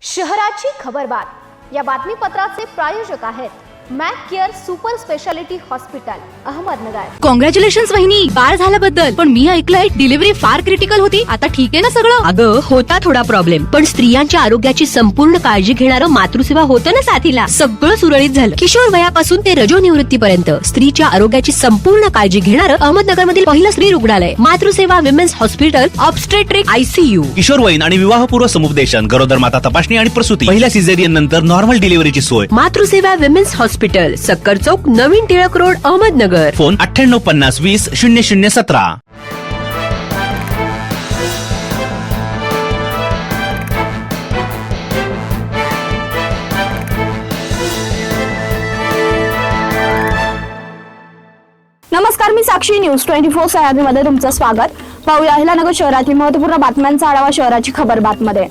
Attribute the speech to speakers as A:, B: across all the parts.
A: शहराची खबरबात या बातमीपत्राचे प्रायोजक आहेत Mac care super speciality hospital Ahmednagar.
B: Congratulations वहिनी, बाळ झाल्याबद्दल। पण मी ऐकलंय डिलिव्हरी फार क्रिटिकल होती। आता ठीक आहे ना सगळं?
C: अगं होता थोडा प्रॉब्लेम, पण स्त्रियांच्या आरोग्याची संपूर्ण काळजी घेणारं मातृसेवा होतं ना साथीला। सगळं सुरळीत झालं। किशोर वयापासून ते रजोनिवृत्तीपर्यंत स्त्रीच्या आरोग्याची संपूर्ण काळजी घेणारं अहमदनगर मधील पहिलं स्त्री रुग्णालय Matruseva women's hospital obstetric ICU।
D: किशोरवयीन आणि विवाहपूर्व समुपदेशन, गरोदर माता तपासणी आणि प्रसूती, पहिल्या सिझेरियन नंतर नॉर्मल डिलिव्हरीची सोय।
C: मातृसेवा विमेन्स हॉस्पिटल, सक्कर चौक, नवीन टिळक रोड, अहमदनगर।
D: फोन 9850 20 0017।
A: नमस्कार, मी साक्षी, न्यूज 24 सह्याद्रीमध्ये तुमचं स्वागत। पाहूया अहिल्यानगर शहरातील महत्त्वपूर्ण बातम्यांचा आढावा शहराची खबरबातमध्ये।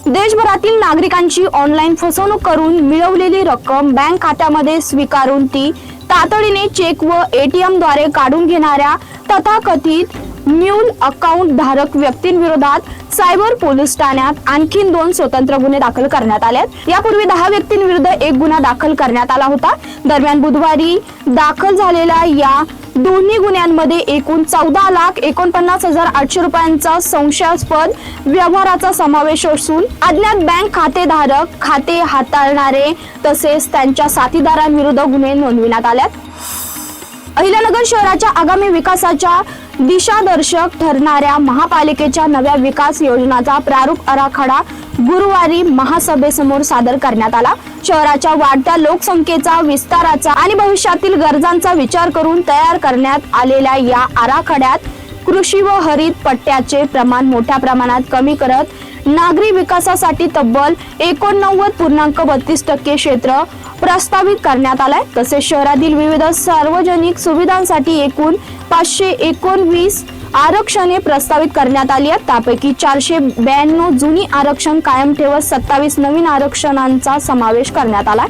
A: देशभरातील नागरिकांची ऑनलाईन फसवणूक करून मिळवलेली रक्कम बँक खात्यामध्ये स्वीकारून ती तातडीने चेक व ATM द्वारे काढून घेणाऱ्या तथाकथित म्यूल अकाउंट धारक व्यक्तींविरोधात सायबर पोलीस ठाण्यात आणखी 2 स्वतंत्र गुन्हे दाखल करण्यात आले। यापूर्वी 10 व्यक्तींविरुद्ध 1 गुन्हा दाखल करण्यात आला होता। दरम्यान बुधवारी दाखल झालेल्या या दोन्ही गुन्ह्यांमध्ये एकूण 14,49,800 रुपयांचा संशयास्पद व्यवहाराचा समावेश असून अज्ञात बँक खातेधारक, खाते हाताळणारे तसेच त्यांच्या साथीदारांविरुद्ध गुन्हे नोंदविण्यात आले। अहिल्यानगर शहराच्या आगामी विकासाच्या दिशादर्शक ठरणाऱ्या महापालिकेच्या नव्या विकास योजनाचा प्रारूप आराखडा गुरुवारी महासभेसमोर सादर करण्यात आला। शहराच्या वाढत्या लोकसंख्येचा, विस्ताराचा आणि भविष्यातील गरजांचा विचार करून तयार करण्यात आलेल्या या आराखड्यात कृषी व हरित पट्ट्याचे प्रमाण मोठ्या प्रमाणात कमी करत नागरी विकासासाठी तब्बल 89.32% क्षेत्र प्रस्तावित करण्यात आलाय। तसेच शहरातील विविध सार्वजनिक सुविधांसाठी एकूण 519 आरक्षणे प्रस्तावित करण्यात आली आहेत। त्यापैकी 492 जुनी आरक्षण कायम ठेवत 27 नवीन आरक्षणांचा समावेश करण्यात आला।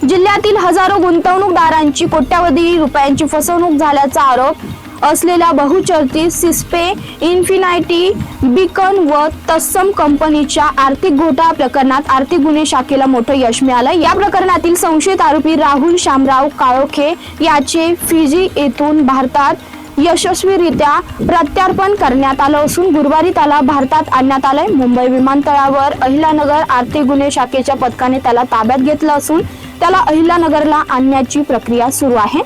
A: जिल्ह्यातील हजारो गुंतवणूकदारांची कोट्यावधी रुपयांची फसवणूक झाल्याचा आरोप असलेल्या बहुचर्चित सिस्पे, इन्फिनिटी, बीकन व तत्सम कंपनीच्या आर्थिक घोटाळा प्रकरणात आर्थिक गुन्हे शाखेला मोठं यश मिळालं। या प्रकरणातील संशयित आरोपी राहुल शामराव काळोखे याचे फिजी येथून भारतात यशस्वीरित्या प्रत्यार्पण करण्यात आलं असून गुरुवारी त्याला भारतात आणण्यात आलंय। मुंबई विमानतळावर अहिल्यानगर आर्थिक गुन्हे शाखेच्या पथकाने त्याला ताब्यात घेतलं असून त्याला अहिल्यानगरला आणण्याची प्रक्रिया सुरू आहे।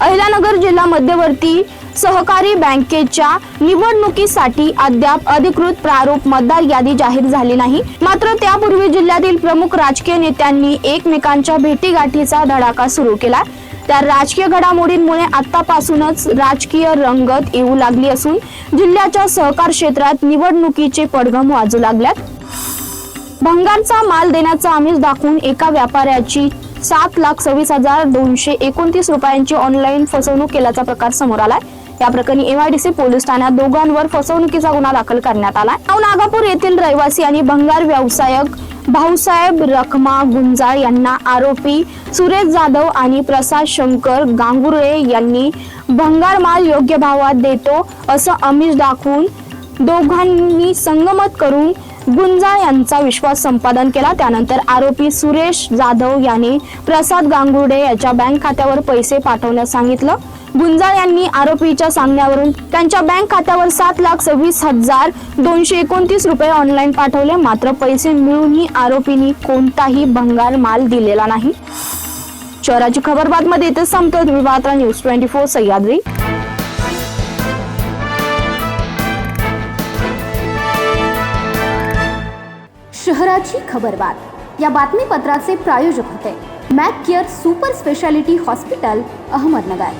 A: अहिल्यानगर जिल्हा मध्यवर्ती सहकारी बँकेच्या निवडणुकीसाठी अद्याप अधिकृत प्रारूप मतदार यादी जाहीर झाली नाही। मात्र त्यापूर्वी जिल्ह्यातील प्रमुख राजकीय नेत्यांनी एकमेकांच्या भेटीगाठीचा धडाका सुरू केला। त्या राजकीय घडामोडींमुळे आतापासूनच राजकीय रंगत येऊ लागली असून जिल्ह्याच्या सहकार क्षेत्रात निवडणुकीचे पडघम वाजू लागल्यात। भंगारचा माल देण्याचा आमिष दाखवून एका व्यापाऱ्याची 7,26,229 रुपयांची ऑनलाईन फसवणूक केल्याचा प्रकार समोर आलाय। या प्रकरणी MIDC पोलीस ठाण्यात दोघांवर फसवणुकीचा गुन्हा दाखल करण्यात आला। नागापूर येथील रहिवासी आणि भंगार व्यावसायिक भाऊसाहेब रखमा गुंजाळ यांना आरोपी सुरेश जाधव आणि प्रसाद शंकर गांगुर्डे यांनी भंगार माल योग्य भावात देतो असं आमिष दाखवून दोघांनी संगमत करून गुंजाळ यांचा विश्वास संपादन केला। त्यानंतर आरोपी सुरेश जाधव यांनी प्रसाद गांगुर्डे याच्या बँक खात्यावर पैसे पाठवण्यास सांगितलं। गुंजाळ यांनी आरोपीच्या सांगण्यावरून त्यांच्या बँक खात्यावर 7,26,229 रुपये ऑनलाईन पाठवले। मात्र पैसे मिळूनही आरोपींनी कोणताही भंगार माल दिलेला नाही। शहराची खबरबातमध्ये इथेच संपतो। तुम्ही पाहता न्यूज 24 सह्याद्री। शहराची खबरबात या बातमीपत्राचे प्रायोजक होते Mac care super speciality hospital Ahmednagar.